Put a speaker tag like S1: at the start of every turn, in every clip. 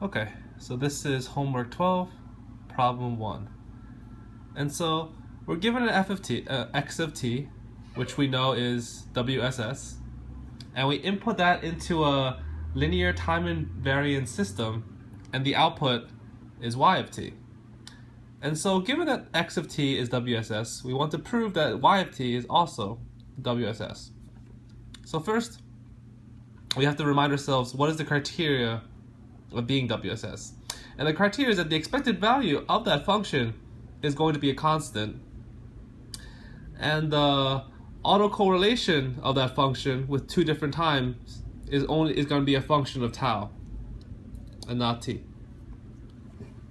S1: Okay, so this is homework 12, problem 1. And so we're given an f of t, x of t, which we know is WSS, and we input that into a linear time invariant system, and the output is y of t. And so given that x of t is WSS, we want to prove that y of t is also WSS. So first, we have to remind ourselves what is the criteria of being WSS. And the criteria is that the expected value of that function is going to be a constant, and the autocorrelation of that function with two different times is going to be a function of tau and not t.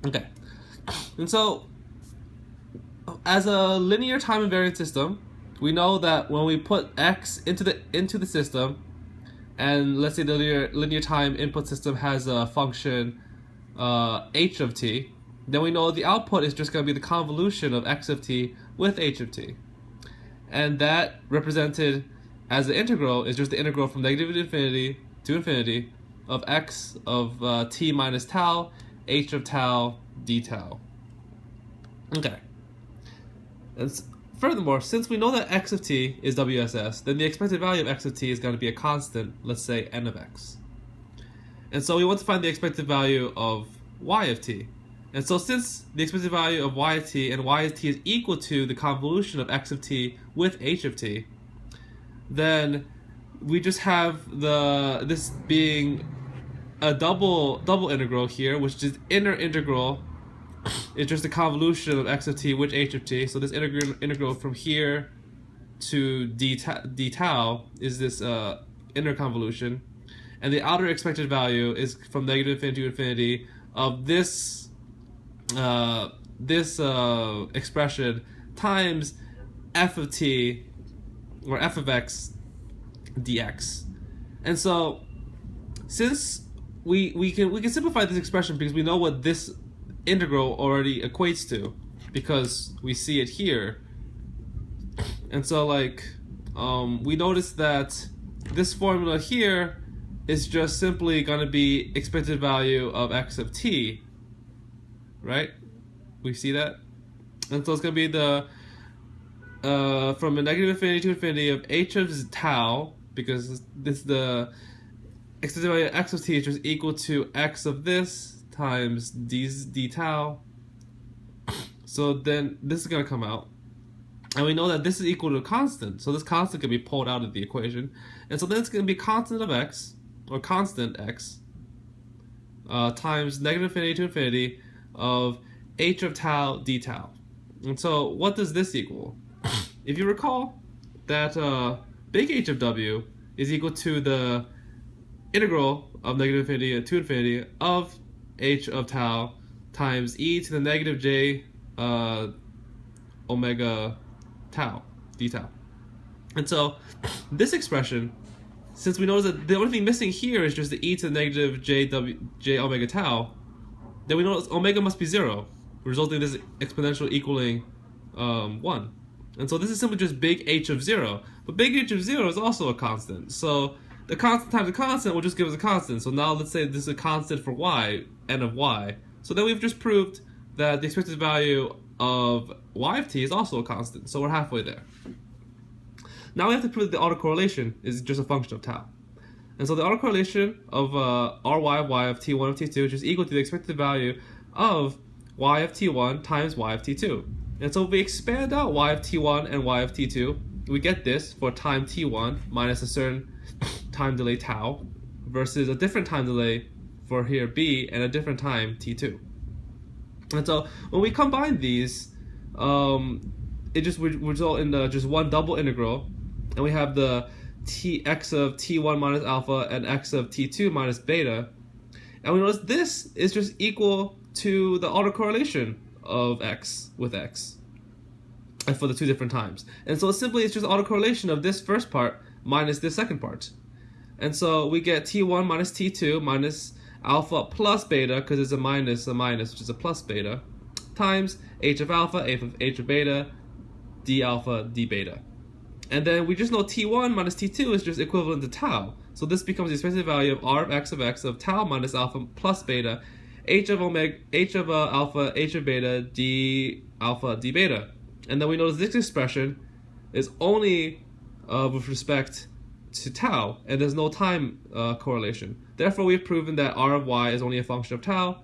S1: Okay, and so as a linear time invariant system, we know that when we put x into the system, and let's say the linear time input system has a function h of t, then we know the output is just going to be the convolution of x of t with h of t. And that represented as the integral is just the integral from negative infinity to infinity of x of t minus tau, h of tau, d tau. Okay. And furthermore, since we know that x of t is WSS, then the expected value of x of t is going to be a constant, let's say n of x. And so we want to find the expected value of y of t. And so since the expected value of y of t and y of t is equal to the convolution of x of t with h of t, then we just have this being a double integral here, which is inner integral is just a convolution of x of t with h of t. So this integral from here to d tau is this inner convolution, and the outer expected value is from negative infinity to infinity of this expression times f of t or f of x dx. And so since we can simplify this expression because we know what this integral already equates to because we see it here. And so we notice that this formula here is just simply going to be expected value of x of t, right? We see that? And so it's going to be the from a negative infinity to infinity of h of tau, because this the expected value of x of t is just equal to x of this times d tau. So then this is going to come out, and we know that this is equal to a constant, so this constant can be pulled out of the equation, and so then it's going to be constant of x, or constant x, times negative infinity to infinity of h of tau d tau. And so what does this equal? If you recall that big H of w is equal to the integral of negative infinity to infinity of h of tau times e to the negative j omega tau d tau. And so this expression, since we notice that the only thing missing here is just the e to the negative j omega tau, then we know omega must be 0, resulting in this exponential equaling 1. And so this is simply just big H of 0. But big H of 0 is also a constant. So the constant times a constant will just give us a constant. So now let's say this is a constant for y, n of y. So then we've just proved that the expected value of y of t is also a constant. So we're halfway there. Now we have to prove that the autocorrelation is just a function of tau. And so the autocorrelation of ry of y of t1 of t2 is just equal to the expected value of y of t1 times y of t2. And so if we expand out y of t1 and y of t2, we get this for time t1 minus a certain time delay tau versus a different time delay for here b and a different time t2. And so when we combine these, it just would result in just one double integral, and we have the x of t1 minus alpha and x of t2 minus beta. And we notice this is just equal to the autocorrelation of x with x and for the two different times. And so it's just autocorrelation of this first part minus this second part. And so we get t1 minus t2 minus alpha plus beta, because it's a minus, which is a plus beta, times h of alpha, h of beta, d alpha, d beta. And then we just know t1 minus t2 is just equivalent to tau. So this becomes the expected value of r of x of tau minus alpha plus beta h of omega, h of alpha, h of beta, d alpha, d beta. And then we notice this expression is only with respect to tau, and there's no time correlation. Therefore, we've proven that r of y is only a function of tau,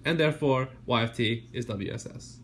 S1: and therefore y of t is WSS.